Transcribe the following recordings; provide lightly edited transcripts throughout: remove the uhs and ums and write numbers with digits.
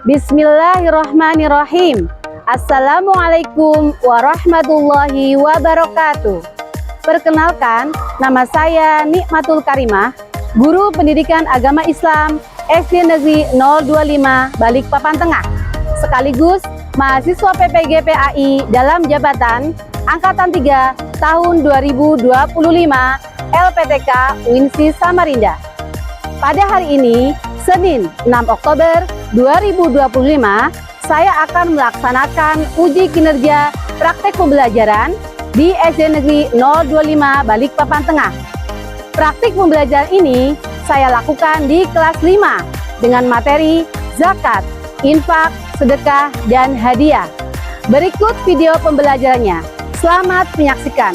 Bismillahirrahmanirrahim. Assalamualaikum warahmatullahi wabarakatuh. Perkenalkan, nama saya Nikmatul Karimah, Guru Pendidikan Agama Islam SD Negeri 025 Balikpapan Tengah, sekaligus mahasiswa PPG PAI dalam jabatan Angkatan 3 tahun 2025 LPTK UINSI Samarinda. Pada hari ini, Senin 6 Oktober 2025, saya akan melaksanakan uji kinerja praktek pembelajaran di SD Negeri 025 Balikpapan Tengah. Praktik pembelajaran ini saya lakukan di kelas 5 dengan materi zakat, infak, sedekah, dan hadiah. Berikut video pembelajarannya. Selamat menyaksikan.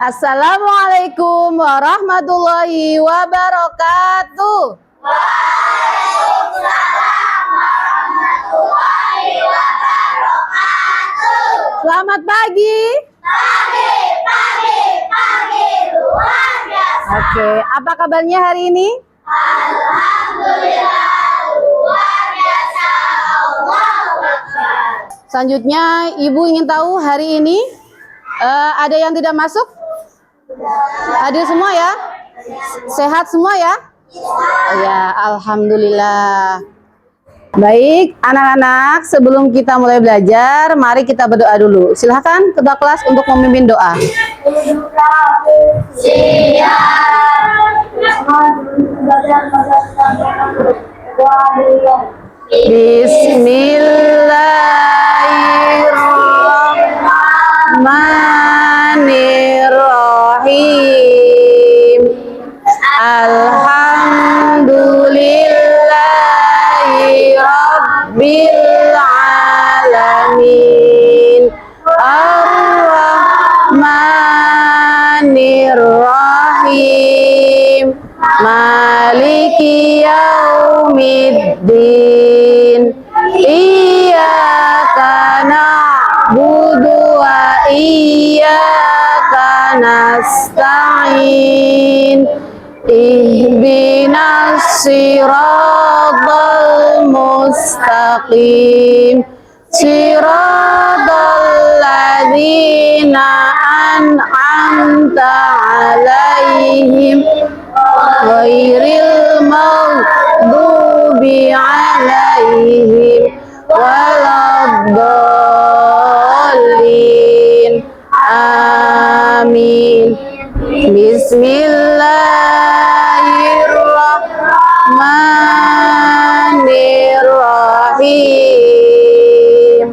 Assalamualaikum warahmatullahi wabarakatuh. Waalaikumsalam warahmatullahi wabarakatuh. Selamat pagi. Pagi luar biasa. Oke, apa kabarnya hari ini? Alhamdulillah luar biasa. Allahu Akbar. Selanjutnya, Ibu ingin tahu hari ini ada yang tidak masuk? Hadir semua ya? Sehat semua ya? Ya, alhamdulillah. Baik, anak-anak, sebelum kita mulai belajar, mari kita berdoa dulu. Silahkan ketua kelas untuk memimpin doa. Bismillahirrahmanirrahim. Alhamdulillahi Rabbil Alamin. Ar-Rahmanir-Rahim. Maliki yaumiddin. Iyyaka na'budu wa iyyaka nasta'in. Ihdinas siratal mustaqim. Siratal ladzina an'amta 'alaihim ghairil maghdubi 'alaihim waladdallin. Amin. Bismillahirrahmanirrahim.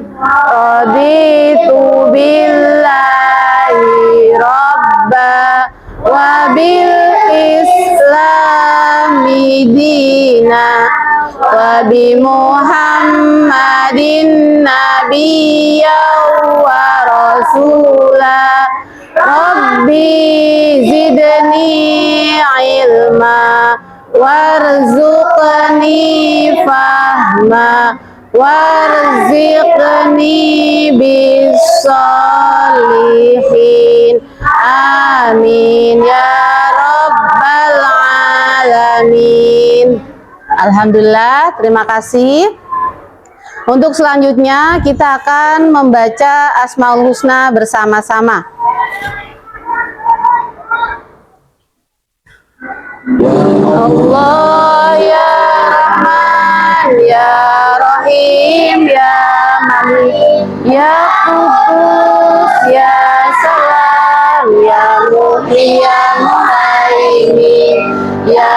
Raditu billahi rabba wa bil islami dina wa bi Muhammadin nabiyya wa rasula. Rabbi zidni ilma warzuqni fahma warziqni bisolihin. Amin ya rabbal alamin. Alhamdulillah, terima kasih. Untuk selanjutnya kita akan membaca Asmaul Husna bersama-sama. Allah ya Rahman ya Rahim ya Malik ya Qudus ya Salam ya Muhyi ya Muhaimin ya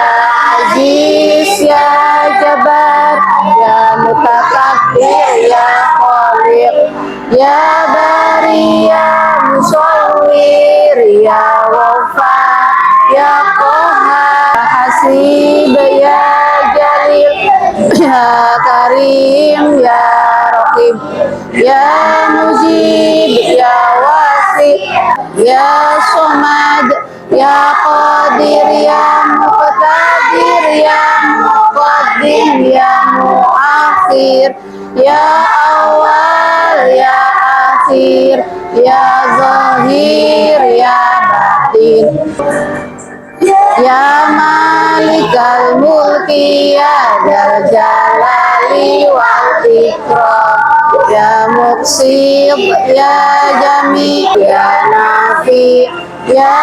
Aziz ya Jabbar ya Mutakabbir ya Khaliq ya Bari ya Musawwir ya Wafat ya Qahhar Hasib ya Jalil ya Karim ya Raqib ya Mujib ya Wasi ya Somad ya Qadir ya Muqtadir ya Muqaddim ya Muakhir ya Awal ya Akhir ya Zahir ya Batin. Ya Malikal Mulki Ya Dzal Jalali wal Ikram Ya Muqsid Ya Jami Ya Nafi Ya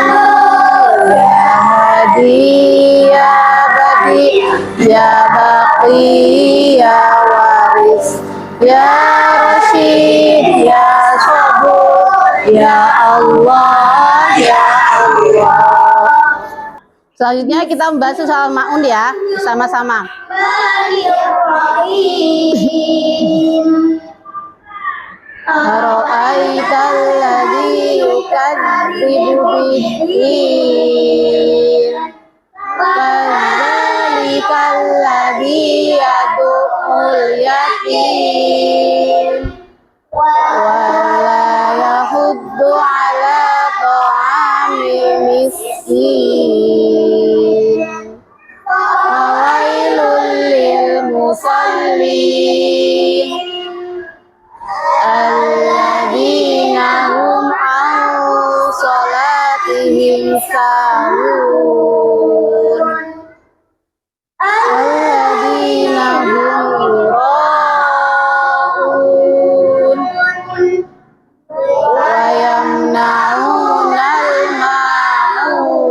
Nur Ya Hadi Ya Badi Ya Baqi Ya Waris Ya Rashid Ya Sabur Ya Allah Ya Allah. Selanjutnya kita membahas soal ma'un ya, sama-sama. Ara'aital ladzi yukadzibu bid-din fadzalikal ladzi yad'ul yatim wala yahuddu ala ta'amil miskin fawailul lil musallin alladzina hum an salatihim sahun alladzina hum yura'un wa yamna'unal ma'un.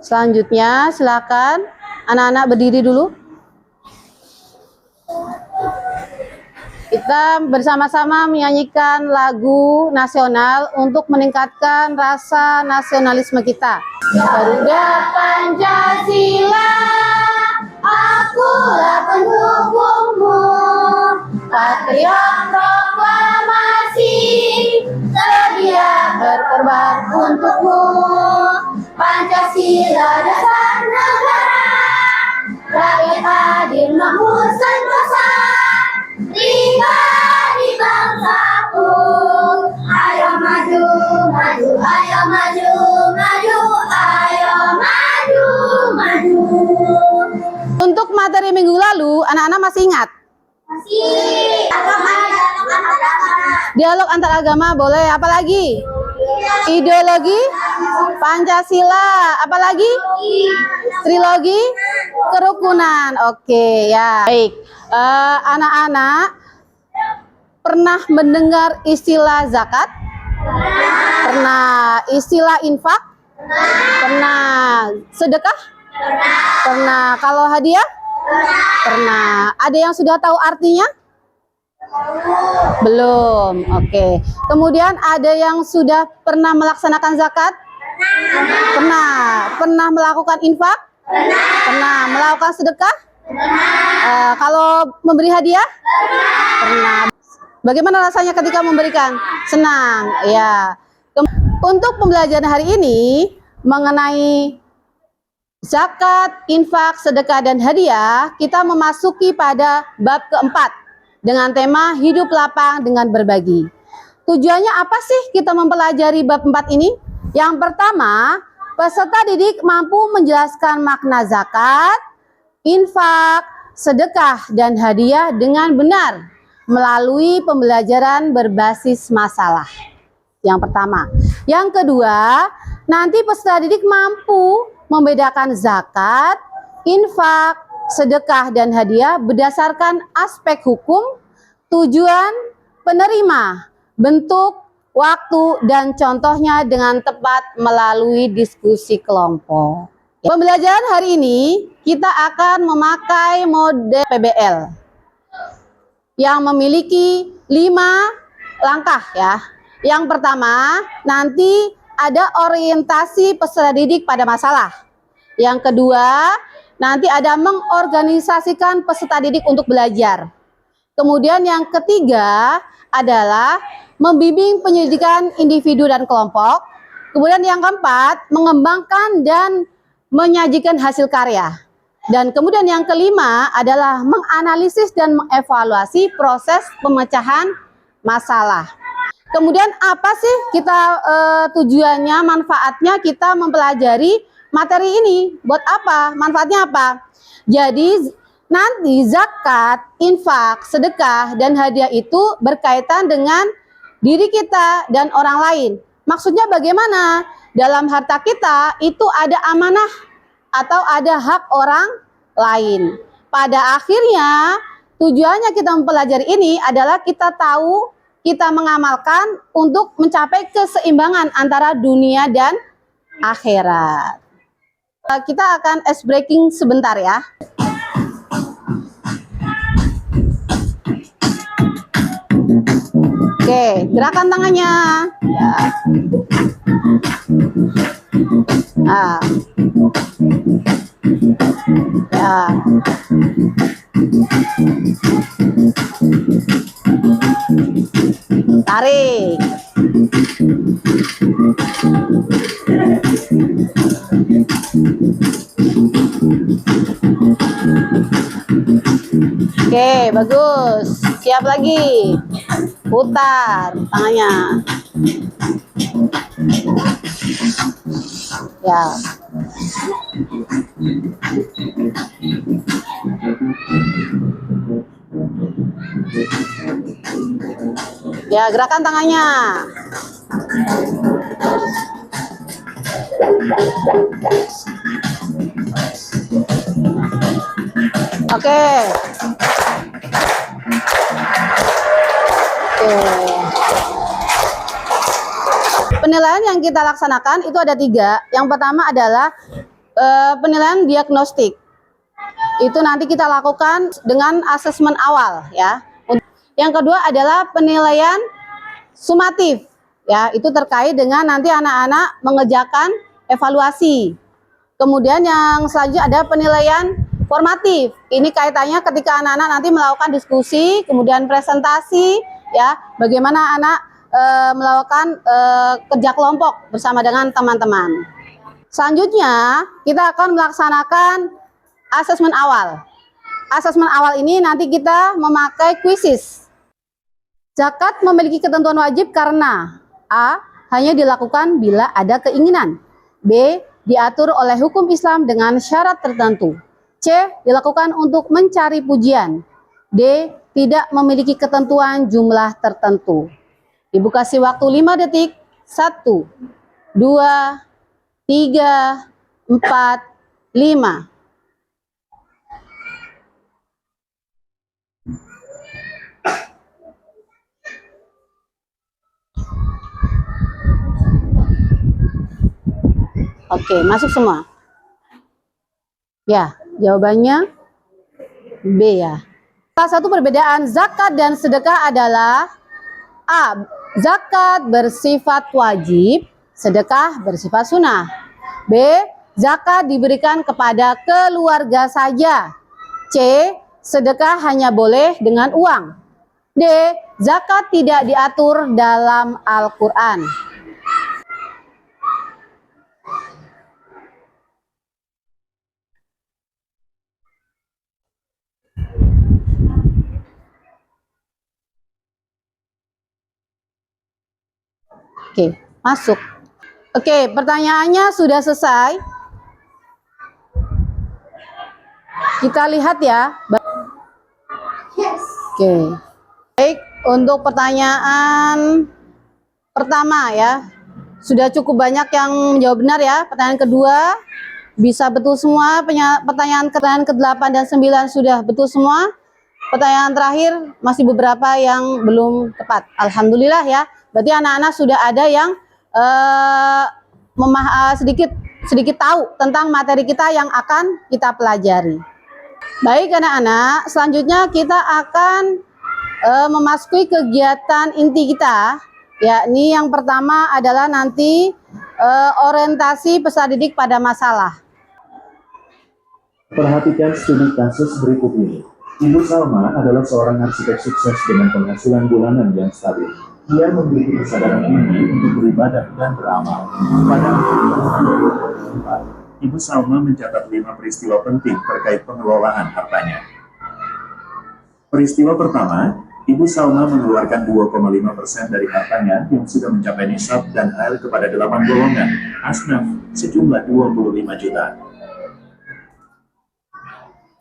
Selanjutnya silakan anak-anak berdiri dulu. Kita bersama-sama menyanyikan lagu nasional untuk meningkatkan rasa nasionalisme kita. Garuda Pancasila, akulah pendukungmu. Patriot proklamasi, sedia berkorban untukmu. Pancasila dasar negara, rakyat hadir makmur sentosa. Pribadi bangsaku, ayo maju, maju, ayo maju, maju, ayo maju, maju. Untuk materi minggu lalu, anak-anak masih ingat? Masih. Dialog antar agama boleh, apalagi? Ideologi Pancasila, apalagi? Trilogi kerukunan. Oke ya. Baik. Anak-anak pernah mendengar istilah zakat? Pernah. Istilah infak? Pernah. Sedekah? Pernah. Kalau hadiah? Pernah. Ada yang sudah tahu artinya? Belum. Oke. Kemudian ada yang sudah pernah melaksanakan zakat? Pernah. Pernah melakukan infak? Pernah. Melakukan sedekah? Kalau memberi hadiah? Pernah. Bagaimana rasanya ketika memberikan? Senang. Ya. Untuk pembelajaran hari ini mengenai zakat, infak, sedekah, dan hadiah, kita memasuki pada bab keempat dengan tema hidup lapang dengan berbagi. Tujuannya apa sih kita mempelajari bab 4 ini? Yang pertama, peserta didik mampu menjelaskan makna zakat, infak, sedekah, dan hadiah dengan benar melalui pembelajaran berbasis masalah. Yang pertama. Yang kedua, nanti peserta didik mampu membedakan zakat, infak, sedekah, dan hadiah berdasarkan aspek hukum, tujuan, penerima, bentuk, waktu, dan contohnya dengan tepat melalui diskusi kelompok. Pembelajaran hari ini kita akan memakai mode PBL yang memiliki 5 langkah ya. Yang pertama, nanti ada orientasi peserta didik pada masalah. Yang kedua, nanti ada mengorganisasikan peserta didik untuk belajar. Kemudian yang ketiga adalah membimbing penyelidikan individu dan kelompok. Kemudian yang keempat, mengembangkan dan menyajikan hasil karya. Dan kemudian yang kelima adalah menganalisis dan mengevaluasi proses pemecahan masalah. Kemudian apa sih kita tujuannya, manfaatnya kita mempelajari materi ini? Buat apa? Manfaatnya apa? Jadi nanti zakat, infak, sedekah, dan hadiah itu berkaitan dengan diri kita dan orang lain. Maksudnya bagaimana? Dalam harta kita itu ada amanah atau ada hak orang lain. Pada akhirnya tujuannya kita mempelajari ini adalah kita tahu, kita mengamalkan untuk mencapai keseimbangan antara dunia dan akhirat. Kita akan ice breaking sebentar ya. Oke, gerakan tangannya. Ya. Ah. Ya. Tarik. Oke, bagus. Siap lagi. Putar tangannya. Ya. Ya, gerakan tangannya. Oke. Penilaian yang kita laksanakan itu ada 3. Yang pertama adalah penilaian diagnostik. Itu nanti kita lakukan dengan asesmen awal ya. Yang kedua adalah penilaian sumatif ya, itu terkait dengan nanti anak-anak mengerjakan evaluasi. Kemudian yang selanjutnya ada penilaian formatif. Ini kaitannya ketika anak-anak nanti melakukan diskusi, kemudian presentasi ya, bagaimana anak melakukan kerja kelompok bersama dengan teman-teman. Selanjutnya kita akan melaksanakan asesmen awal. Asesmen awal ini nanti kita memakai kuisis. Zakat memiliki ketentuan wajib karena A. Hanya dilakukan bila ada keinginan. B. Diatur oleh hukum Islam dengan syarat tertentu. C. Dilakukan untuk mencari pujian. D. Tidak memiliki ketentuan jumlah tertentu. Ibu kasih waktu 5 detik. 1, 2, 3, 4, 5. Oke, masuk semua. Ya, jawabannya B ya. Salah satu perbedaan zakat dan sedekah adalah A. Zakat bersifat wajib, sedekah bersifat sunnah. B. Zakat diberikan kepada keluarga saja. C. Sedekah hanya boleh dengan uang. D. Zakat tidak diatur dalam Al-Quran. Oke, masuk. Oke, pertanyaannya sudah selesai. Kita lihat ya. Oke. Baik, untuk pertanyaan pertama ya. Sudah cukup banyak yang menjawab benar ya. Pertanyaan kedua bisa betul semua. Pertanyaan ke-8 dan 9 sudah betul semua. Pertanyaan terakhir masih beberapa yang belum tepat. Alhamdulillah ya. Berarti anak-anak sudah ada yang sedikit tahu tentang materi kita yang akan kita pelajari. Baik anak-anak, selanjutnya kita akan memasuki kegiatan inti kita, yakni yang pertama adalah nanti orientasi peserta didik pada masalah. Perhatikan studi kasus berikut ini. Ibu Salma adalah seorang arsitek sukses dengan penghasilan bulanan yang stabil. Ia memiliki kesadaran tinggi untuk beribadah dan beramal. Pada akhir tahun 2004, Ibu Salma mencatat 5 peristiwa penting terkait pengelolaan hartanya. Peristiwa pertama, Ibu Salma mengeluarkan 2,5% dari hartanya yang sudah mencapai nisab dan air kepada 8 golongan asnaf sejumlah 25 juta.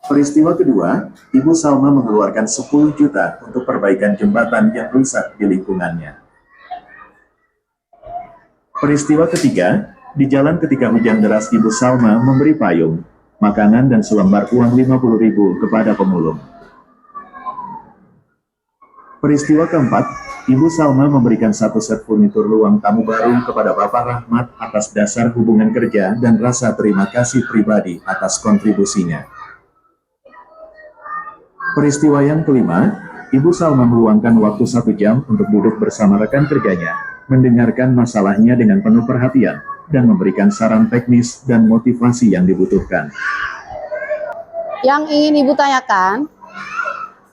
Peristiwa kedua, Ibu Salma mengeluarkan 10 juta untuk perbaikan jembatan yang rusak di lingkungannya. Peristiwa ketiga, di jalan ketika hujan deras Ibu Salma memberi payung, makanan dan selembar uang 50.000 kepada pemulung. Peristiwa keempat, Ibu Salma memberikan satu set furnitur ruang tamu baru kepada Bapak Rahmat atas dasar hubungan kerja dan rasa terima kasih pribadi atas kontribusinya. Peristiwa yang kelima, Ibu Salma meluangkan waktu 1 jam untuk duduk bersama rekan kerjanya, mendengarkan masalahnya dengan penuh perhatian, dan memberikan saran teknis dan motivasi yang dibutuhkan. Yang ingin Ibu tanyakan,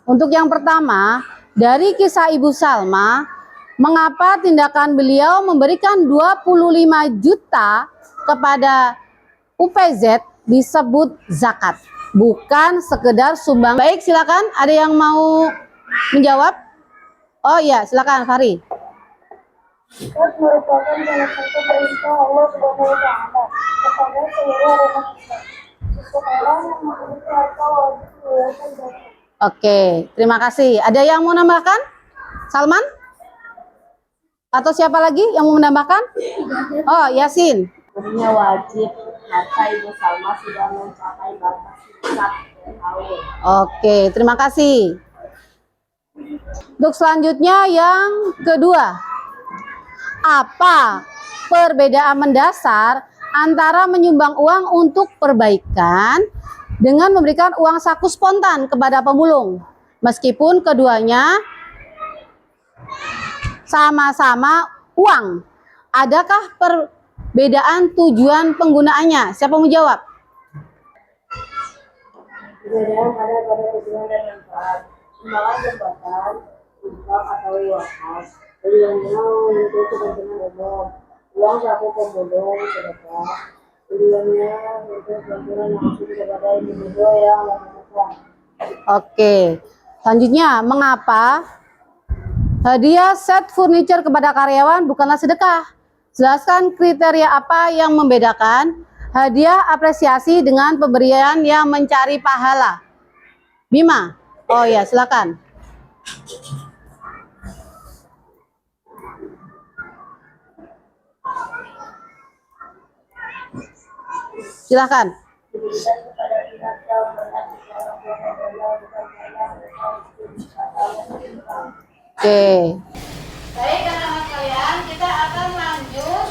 untuk yang pertama, dari kisah Ibu Salma, mengapa tindakan beliau memberikan 25 juta kepada UPZ disebut zakat, bukan sekedar sumbang? Baik, silakan. Ada yang mau menjawab? Oh iya, silakan Fahri. Zakat merupakan salah satu perintah Allah Subhanahu wa Ta'ala kepada seluruh umat Islam. Seseorang yang memiliki harta wajib mengeluarkan zakat. Oke, terima kasih. Ada yang mau menambahkan? Salman? Atau siapa lagi yang mau menambahkan? Oh, Yasin. Sebenarnya wajib harta Ibu Salma sudah mencapai batas nisab tahun. Oke, terima kasih. Untuk selanjutnya yang kedua, apa perbedaan mendasar antara menyumbang uang untuk perbaikan dengan memberikan uang saku spontan kepada pemulung, meskipun keduanya sama-sama uang? Adakah perbedaan tujuan penggunaannya? Siapa mau jawab? Perbedaan ada pada tujuan dan manfaat. Sumbangan jabatan, infak atau wakaf, tujuannya untuk kepentingan umum. Uang saku pemulung, sedekah, tujuannya untuk bantuan langsung kepada individu yang membutuhkan. Oke, selanjutnya, mengapa hadiah set furniture kepada karyawan bukanlah sedekah? Jelaskan kriteria apa yang membedakan hadiah apresiasi dengan pemberian yang mencari pahala. Bima, oh ya, silakan. Silakan. Diberikan kepada pihak yang berhak secara profesional bukan karena mereka Oke. Baik, anak-anak sekalian, kita akan lanjut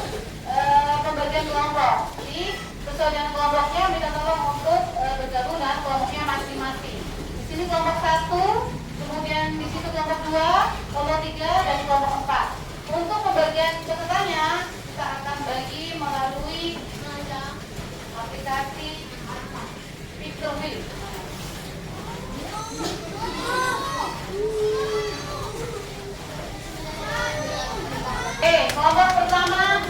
pembagian kelompok. Jadi, sesuai dengan kelompoknya, minta tolong untuk bergabung dengan kelompoknya masing-masing. Di sini kelompok 1, kemudian di situ kelompok 2, kelompok 3, dan kelompok 4. Untuk pembagian catatannya, kita akan bagi melalui aplikasi Picture Wheel. Kelompok pertama,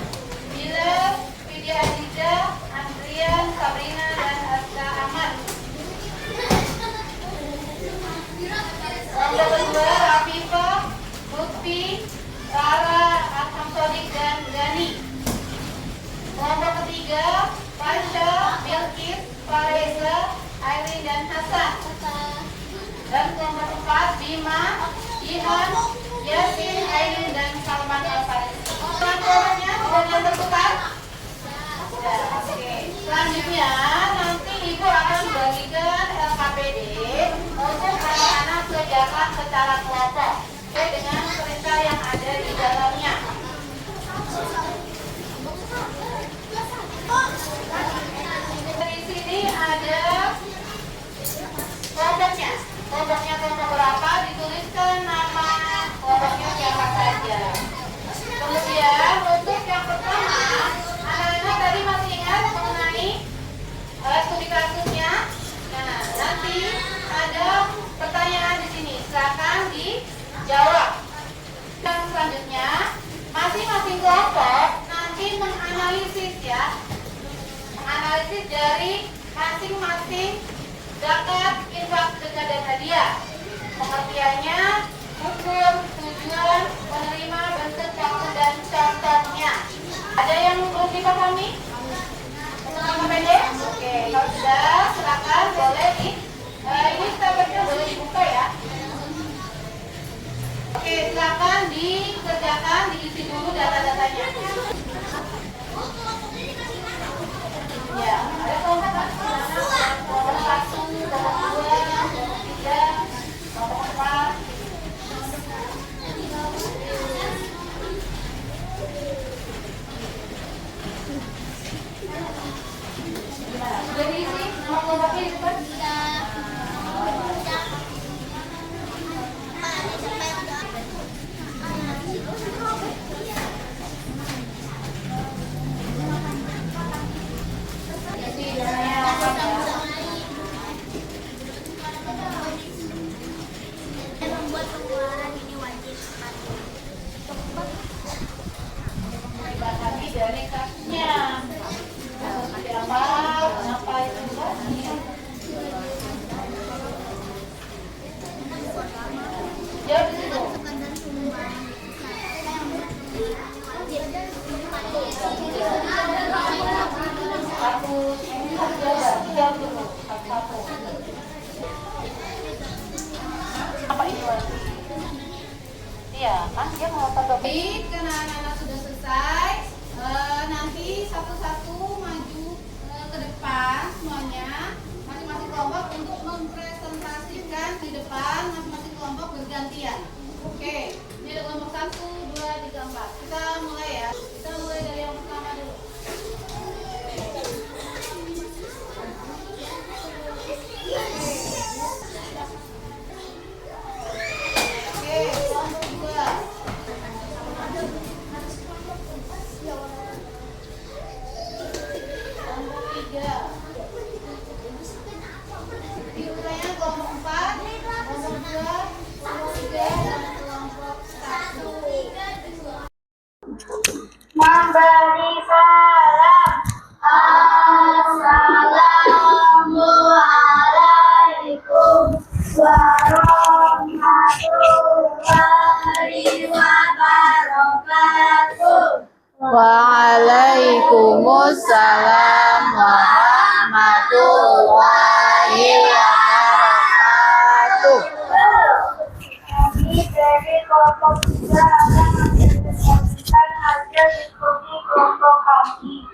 Bila, Vidya Adija, Andrian, Sabrina, dan Aska Ahmad. Kelompok kedua, Rafifah, Lutfi, Rara, Arham Sodik, dan Gani. Kelompok ketiga, Pasha, Bilkis, Fareza, Aileen, dan Hasan. Dan kelompok keempat, Bima, Jihan, Yasin, Aileen, dan Salman Al-Faris. Kelompoknya sudah ditentukan? Sudah, oke. Selanjutnya, nanti Ibu akan bagikan LKPD untuk anak-anak kerjakan secara kelompok sesuai dengan perintah yang ada di dalamnya. Di sini ada kelompoknya. Kelompoknya kelompok berapa, dituliskan nama kelompoknya siapa saja. Kemudian untuk yang pertama, anak-anak tadi masih ingat mengenai studi kasusnya. Nah, nanti ada pertanyaan di sini, silakan dijawab. Dan selanjutnya, masing-masing kelompok nanti menganalisis ya, menganalisis dari masing-masing zakat, infak, sedekah, dan hadiah. Pengertiannya, hukum, tujuan, penerima, bentuk, waktu, dan contohnya. Ada yang belum dipahami? Untuk pendek? Oke, kalau sudah, silakan boleh ini tabletnya boleh dibuka ya. Oke, silakan dikerjakan, diisi dulu data-datanya. Baik, karena anak-anak sudah selesai, nanti satu-satu maju ke depan semuanya, masing-masing kelompok untuk mempresentasikan di depan, masing-masing kelompok bergantian. Oke, ini ada kelompok 1, 2, 3, 4. Kita mulai ya. Kita mulai dari yang pertama dulu. Oke, kelompok 2. Kelompok 3. Diulangi kelompok 4, kelompok 2, kelompok 3, dan kelompok 1. Memberi salam. Assalamualaikum warahmatullahi wabarakatuh. Waalaikumsalam warahmatullahi wabarakatuh. Kami dari kelompok 3 akan mempresentasikan hasil diskusi kelompok kami.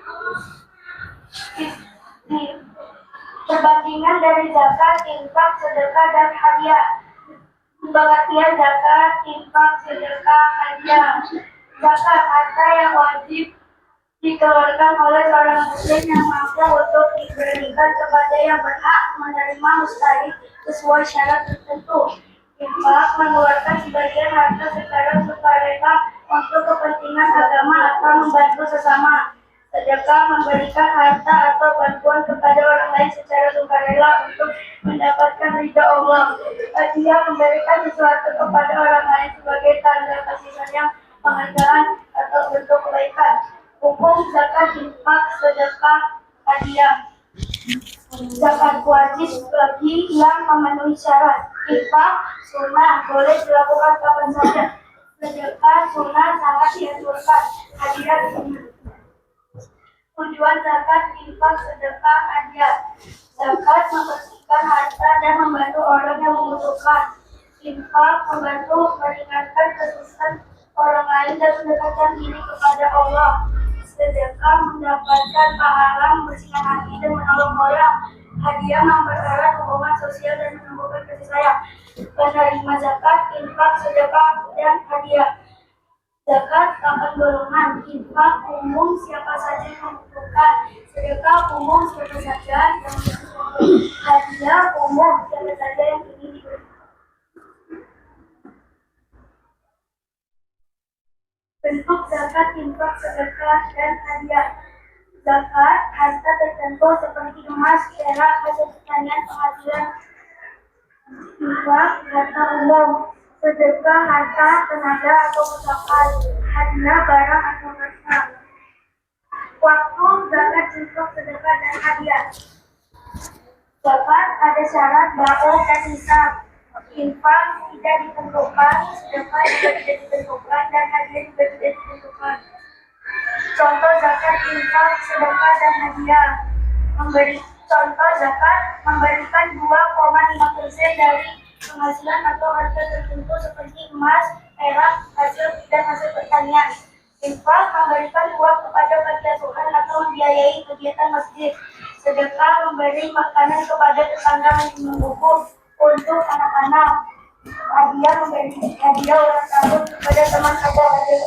Perbandingan dari zakat, infak, sedekah, dan hadiah. Pengertian zakat, infak, sedekah, hadiah. Zakat harta yang wajib dikeluarkan oleh seorang muslim yang mampu untuk diberikan kepada yang berhak menerima mustahik sesuai syarat tertentu. Infak mengeluarkan sebagian harta secara sukarela untuk kepentingan agama atau membantu sesama. Sedekah memberikan harta atau bantuan kepada orang lain secara sukarela untuk mendapatkan ridha Allah. Hadiah memberikan sesuatu kepada orang lain sebagai tanda kasih sayang, penghargaan, atau bentuk kebaikan. Hukum zakat, infak, sedekah, hadiah. Zakat wajib bagi yang memenuhi syarat. Infak sunnah, boleh dilakukan kapan saja. Sedekah sunnah, sangat dianjurkan. Hadiah sunnah. Tujuan zakat, infak, sedekah, hadiah. Zakat membersihkan harta dan membantu orang yang membutuhkan. Infak membantu meringankan kesusahan orang lain dan mendekatkan diri kepada Allah. Sedekah mendapatkan pahala, membersihkan hati dan menolong orang. Hadiah mempererat hubungan sosial dan menumbuhkan kasih sayang. Penerima zakat, infak, sedekah, dan hadiah. Zakat 8 golongan. Infak umum, siapa saja yang membutuhkan. Sedekah umum, siapa saja yang membutuhkan. Hadiah umum, siapa saja yang ingin diberi. Bentuk zakat, infak, sedekah, dan hadiah. Zakat harta tertentu seperti emas, perak, hasil pertanian, penghasilan. Infak harta umum. Sedekah harta, tenaga, atau usahaan. Hadiah barang atau harta. Waktu zakat, infak, sedekah, dan hadiah. Zakat ada syarat, baul, dan hisab. Infak tidak ditentukan, sedekah juga tidak ditentukan, dan hadiah juga tidak ditentukan. Contoh zakat, infak, sedekah, dan hadiah. Contoh zakat memberikan 2,5% dari penghasilan atau harta tertentu seperti emas, perak, dan hasil pertanian. Infak memberikan uang kepada panti asuhan atau membiayai kegiatan masjid. Sedekah memberi makanan kepada tetangga menunggu untuk anak-anak. Hadiah memberi hadiah ulang tahun kepada teman atau adik.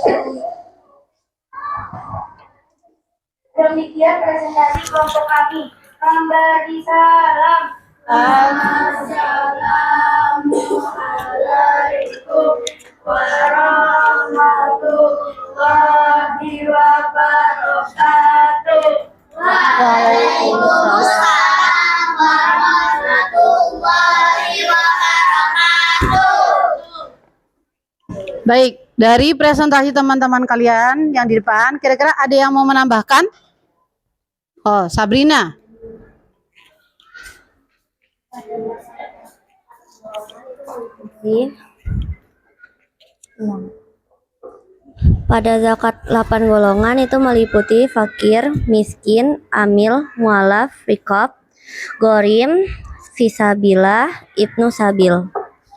Demikian presentasi kelompok kami. Memberi salam. Assalamualaikum warahmatullahi wabarakatuh. Waalaikumsalam warahmatullahi wabarakatuh. Baik, dari presentasi teman-teman kalian yang di depan, kira-kira ada yang mau menambahkan? Oh, Sabrina. Pada zakat 8 golongan itu meliputi fakir, miskin, amil, mualaf, rikab, gorim, fisabilah, ibnu sabil.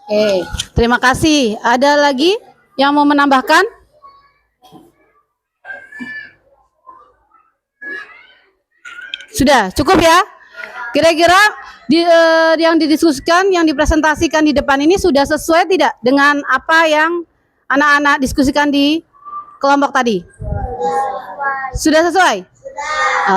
Oke, terima kasih. Ada lagi yang mau menambahkan? Sudah, cukup ya? Kira-kira yang didiskusikan, yang dipresentasikan di depan ini sudah sesuai tidak dengan apa yang anak-anak diskusikan di kelompok tadi? Sudah sesuai?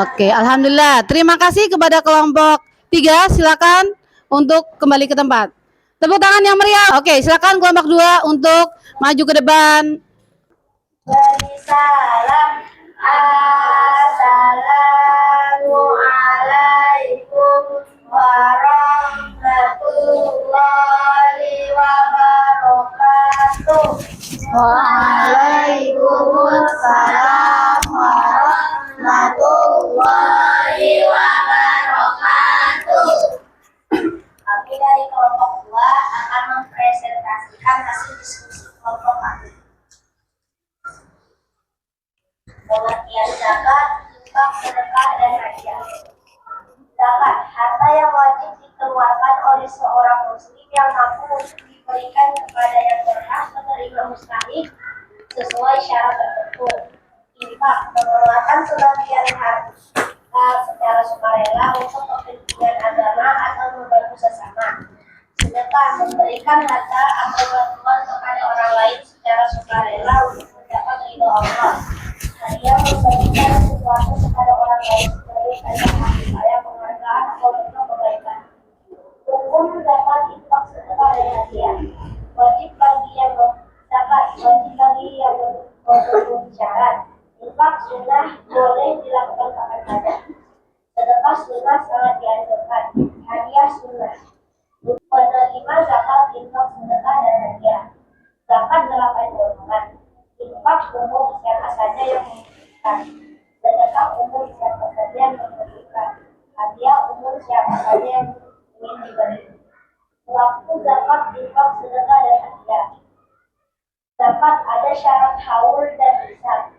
Oke, alhamdulillah. Terima kasih kepada kelompok 3. Silakan untuk kembali ke tempat. Tepuk tangan yang meriah. Oke, silakan kelompok 2 untuk maju ke depan. Beri salam. Assalamualaikum warahmatullahi wabarakatuh. Waalaikumsalam warahmatullahi wabarakatuh. Kami dari kelompok 2 akan mempresentasikan hasil diskusi kelompok kami. Pengertian zakat, infak, sedekah, dan hadiah. Zakat, harta yang wajib dikeluarkan oleh seorang muslim yang mampu untuk diberikan kepada yang berhak menerima mustahik sesuai syarat tertentu. Infak, mengeluarkan sebagian harta secara sukarela untuk kepentingan agama atau membantu sesama. Sedekah, memberikan harta atau bantuan kepada orang lain secara sukarela untuk mendapat ridho Allah. Hadiah, memberikan sesuatu kepada orang lain sebagai tanda sayang, penghargaan atau bentuk kebaikan. Hukum zakat, infak, sedekah, dan hadiah. Wajib bagi yang zakat, wajib bagi yang memenuhi syarat. Infak sunnah, boleh dilakukan kapan saja. Sedekah sunnah, sangat dianjurkan. Hadiah sunnah. Penerima zakat, infak, sedekah, dan hadiah. Zakat 8 golongan. Infak umum siapa saja yang membutuhkan. Sedekah umum siapa saja yang membutuhkan. Hadiah umum siapa saja yang ingin diberi. Waktu zakat, infak, sedekah, dan hadiah. Zakat ada syarat haul dan hisab.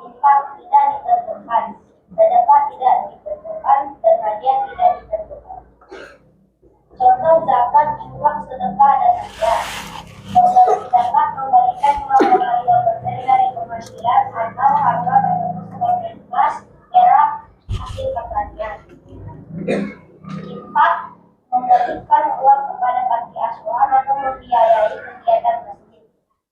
Infak tidak ditentukan. Sedekah tidak ditentukan dan hadiah tidak ditentukan. Contoh zakat, infak, sedekah, dan hadiah. Memberi zakat memberikan uang yang berseri dari penghasilan atau harta tertentu seperti emas, perak, hasil pertanian. Infak memberikan uang kepada panti asuhan atau membiayai kegiatan masjid.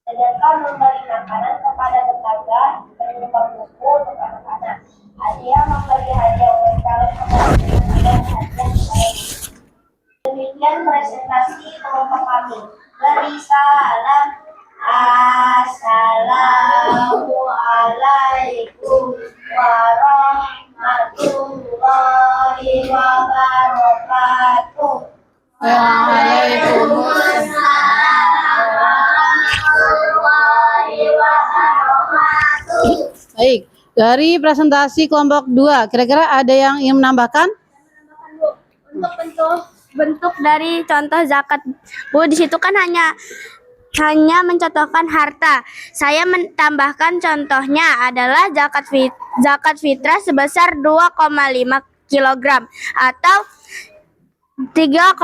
Sedekah memberi makanan kepada tetangga, menyumbang buku untuk anak-anak. Hadiah memberi hadiah ulang tahun kepada tetangga dan hadiah kepada. Demikian presentasi kelompok kami. Beri salam. Assalamualaikum warahmatullahi wabarakatuh. Waalaikumsalam warahmatullahi wabarakatuh. Baik, dari presentasi kelompok 2, kira-kira ada yang ingin menambahkan? Untuk bentuk dari contoh zakat, Bu, di situ kan hanya mencontohkan harta. Saya menambahkan contohnya adalah zakat fitrah sebesar 2,5 kg atau 3,1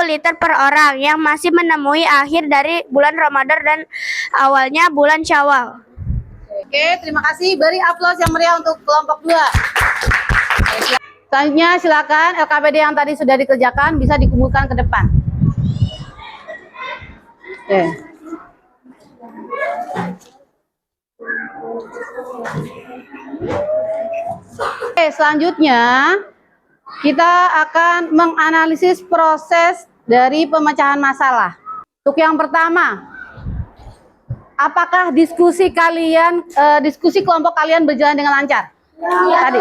liter per orang yang masih menemui akhir dari bulan Ramadan dan awalnya bulan Syawal. Oke, terima kasih. Beri aplaus yang meriah untuk kelompok 2. Selanjutnya silakan LKPD yang tadi sudah dikerjakan bisa dikumpulkan ke depan. Oke. Oke, selanjutnya kita akan menganalisis proses dari pemecahan masalah. Untuk yang pertama, apakah diskusi kelompok kalian berjalan dengan lancar? Tadi.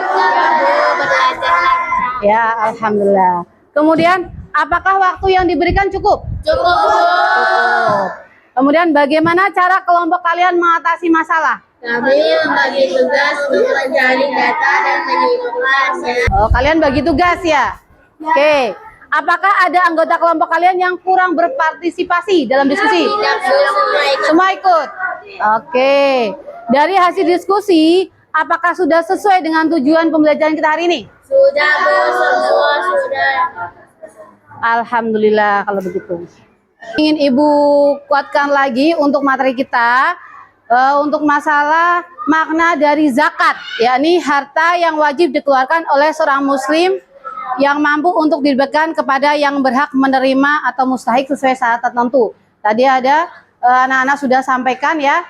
Ya, alhamdulillah. Kemudian, apakah waktu yang diberikan cukup? Cukup. Kemudian, bagaimana cara kelompok kalian mengatasi masalah? Kami membagi tugas untuk mencari data dan menyimpulkan. Oh, kalian bagi tugas ya? Oke. Apakah ada anggota kelompok kalian yang kurang berpartisipasi dalam diskusi? Semua ikut. Oke. Dari hasil diskusi, apakah sudah sesuai dengan tujuan pembelajaran kita hari ini? Sudah, Bu. Semua sudah. Alhamdulillah kalau begitu. Ingin Ibu kuatkan lagi untuk materi kita untuk masalah makna dari zakat, yakni harta yang wajib dikeluarkan oleh seorang muslim yang mampu untuk diberikan kepada yang berhak menerima atau mustahik sesuai syarat tertentu. Tadi ada anak-anak sudah sampaikan ya,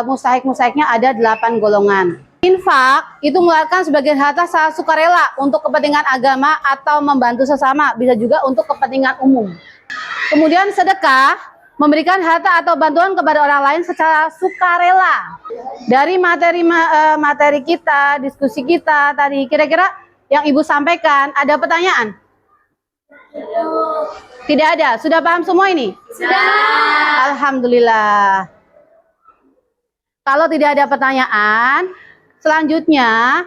mustahik-mustahiknya ada 8 golongan. Infak itu mengeluarkan sebagian harta secara sukarela untuk kepentingan agama atau membantu sesama, bisa juga untuk kepentingan umum. Kemudian sedekah memberikan harta atau bantuan kepada orang lain secara sukarela. Dari materi kita, diskusi kita tadi, kira-kira yang Ibu sampaikan, ada pertanyaan? Tidak ada. Sudah paham semua ini? Sudah. Alhamdulillah. Kalau tidak ada pertanyaan, selanjutnya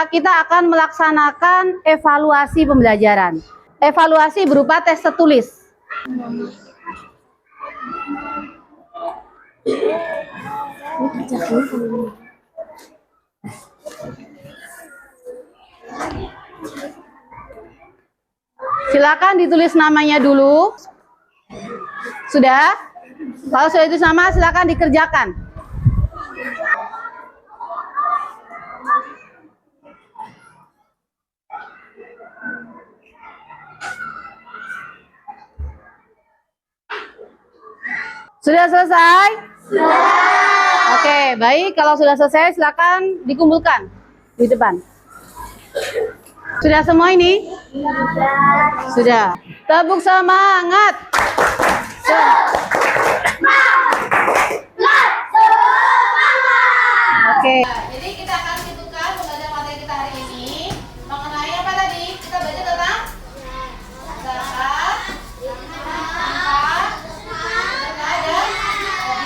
kita akan melaksanakan evaluasi pembelajaran. Evaluasi berupa tes tertulis. Silakan ditulis namanya dulu. Sudah? Kalau sudah itu sama, silakan dikerjakan. Sudah selesai? Sudah. Oke, baik. Kalau sudah selesai, silakan dikumpulkan di depan. Sudah semua ini? Sudah. Tepuk semangat. Oke. Jadi kita akan hitungkan pembelajaran materi kita hari ini mengenai apa tadi? Kita baca tentang zakat,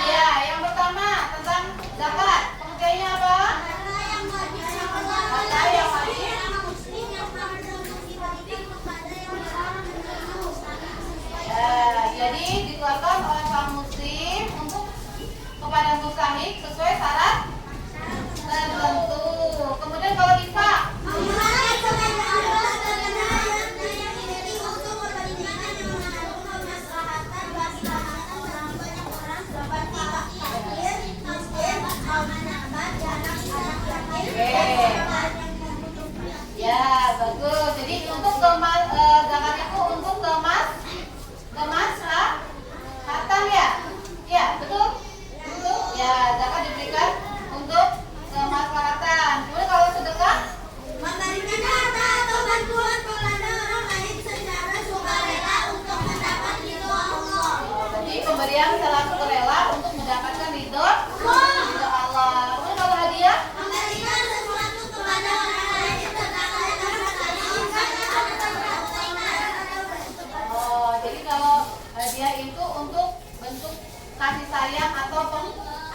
ya, yang pertama tentang zakat. Pengertiannya apa? Harta yang wajib. Jadi dikeluarkan oleh seorang muslim untuk kepada mustahik sesuai syarat tertentu. Kemudian kalau infak, ya bagus. Jadi untuk zakat itu untuk kemaslahatan ya, ya betul, betul. Ya zakat diberikan untuk kemaslahatan. Kemudian kalau sedekah, memberikan harta atau bantuan kepada orang lain secara sukarela untuk mendapat ridho Allah. jadi pemberian secara sukarela untuk mendapatkan ridho Allah. Kemudian kalau hadiah, Memberikan sesuatu kepada orang lain serta jadi kalau hadiah itu untuk bentuk kasih sayang atau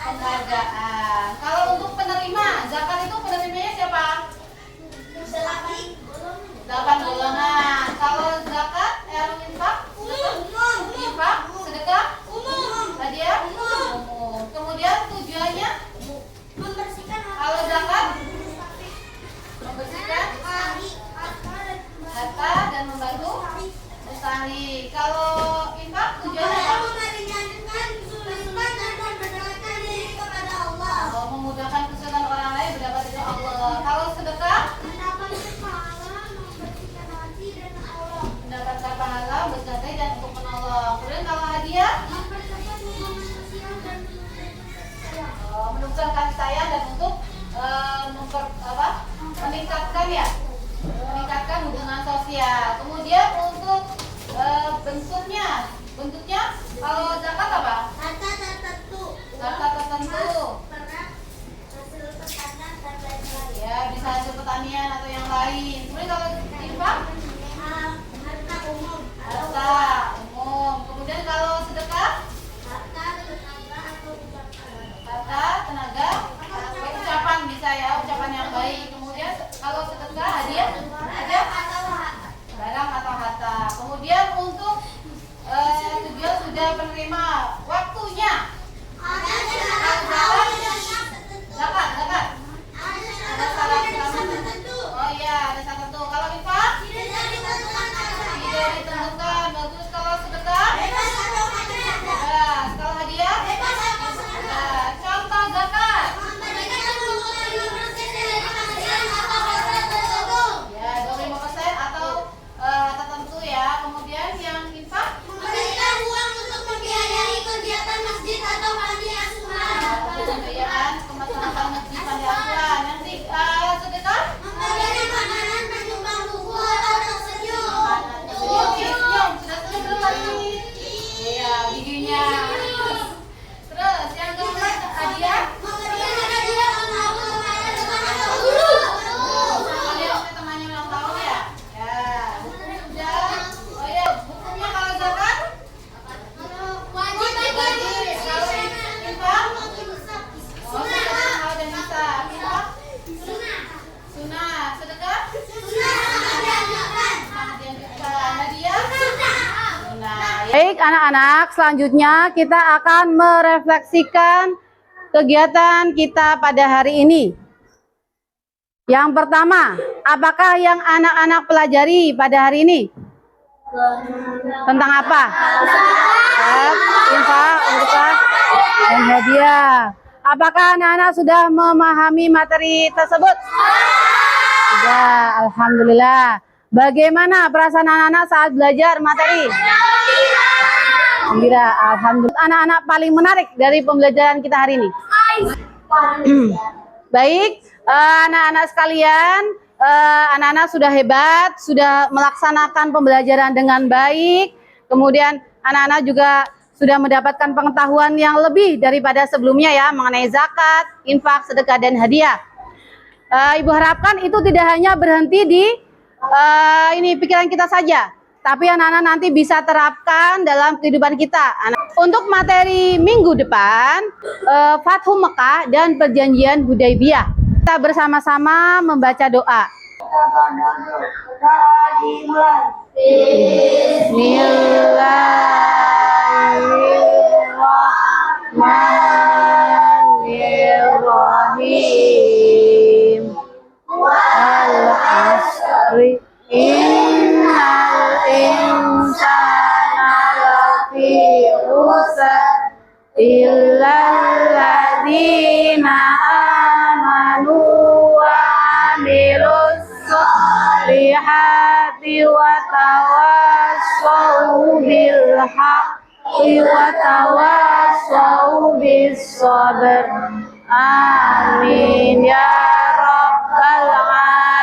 penghargaan. Kalau untuk penerima zakat itu penerimanya siapa? 8 golongan. Kalau zakat, infak, sedekah, hadiah, umum. Kemudian tujuannya, membersihkan kalau zakat, membersihkan harta dan membantu mustahik. Kalau infak, tujuannya apa? meringankan kesulitan dan mendekatkan diri kepada Allah. Memudahkan kesulitan orang lain mendapat ridho Allah. Kalau sedekah, Mendapat pahala menunjukkan kasih sayang dan untuk meningkatkan hubungan sosial. Kemudian untuk bentuknya kalau zakat apa? Harta tertentu. Harta tertentu. Perak, hasil pertanian dan lain-lain. Ya, bisa hasil pertanian atau yang lain. Kemudian kalau infak, Harta umum. harta umum. Kemudian kalau sedekah, Harta tenaga atau ucapan. harta, tenaga, ucapan bisa ya, ucapan yang baik. Kemudian kalau sedekah hadiah, barang atau harta. Kemudian untuk tujuan sudah menerima waktunya. Zakat. Ada syarat tertentu. Oh iya, ada syarat tertentu. Kalau infak tidak ditentukan. Bagus. Kalau sedekah bebas. Kalau hadiah contoh zakat. Ya, 25% atau tertentu ya. Kemudian yang infak Memberikan uang untuk membiayai kegiatan masjid atau panti asuhan. pembiayaan kemaslahatan masjid panti asuhan. Yang sedekah Memberikan makanan, menyumbang buku atau tersenyum. senyum. Sudah senyum belum tadi? Iya, giginya. Terus yang keempat hadiah. Memberikan hadiah ulang tahun kepada teman atau guru. Kalian punya temannya ulang tahun ya? Ya, buku sudah. Oh ya, bukunya kalau zakat Wajib bagi kalau infak oh sedekah kalau dan bisa infak sunnah sedekah hadiah sunnah. Baik anak-anak, selanjutnya kita akan merefleksikan kegiatan kita pada hari ini. Yang pertama, apakah yang anak-anak pelajari pada hari ini? Tentang apa? Infak, sedekah, dan hadiah. Apakah anak-anak sudah memahami materi tersebut? Sudah, alhamdulillah. Bagaimana perasaan anak-anak saat belajar materi? Gembira, alhamdulillah. Anak-anak paling menarik dari pembelajaran kita hari ini. Baik, anak-anak sekalian, anak-anak sudah hebat, sudah melaksanakan pembelajaran dengan baik. Kemudian anak-anak juga sudah mendapatkan pengetahuan yang lebih daripada sebelumnya ya mengenai zakat, infak, sedekah dan hadiah. Ibu harapkan itu tidak hanya berhenti di ini pikiran kita saja, tapi anak-anak nanti bisa terapkan dalam kehidupan kita. Untuk materi minggu depan, Fathu Mekah dan Perjanjian Hudaibiyah. Kita bersama-sama membaca doa. Bismillahirrahmanirrahim. Wal-asri innal insana lafi khusr illal ladzina amanu wa amilus solihati wa tawassaw bil haqqi wa tawassaw bis sabr. Amin ya rabbal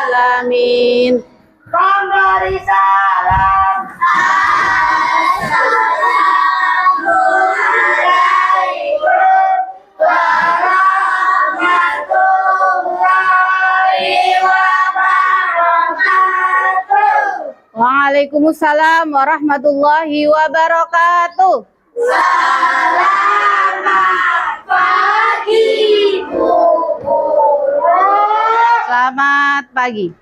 alamin. Pemberi salam. Assalamualaikum warahmatullahi wabarakatuh. Waalaikumsalam warahmatullahi wabarakatuh. Selamat pagi, Bu Guru. Selamat pagi.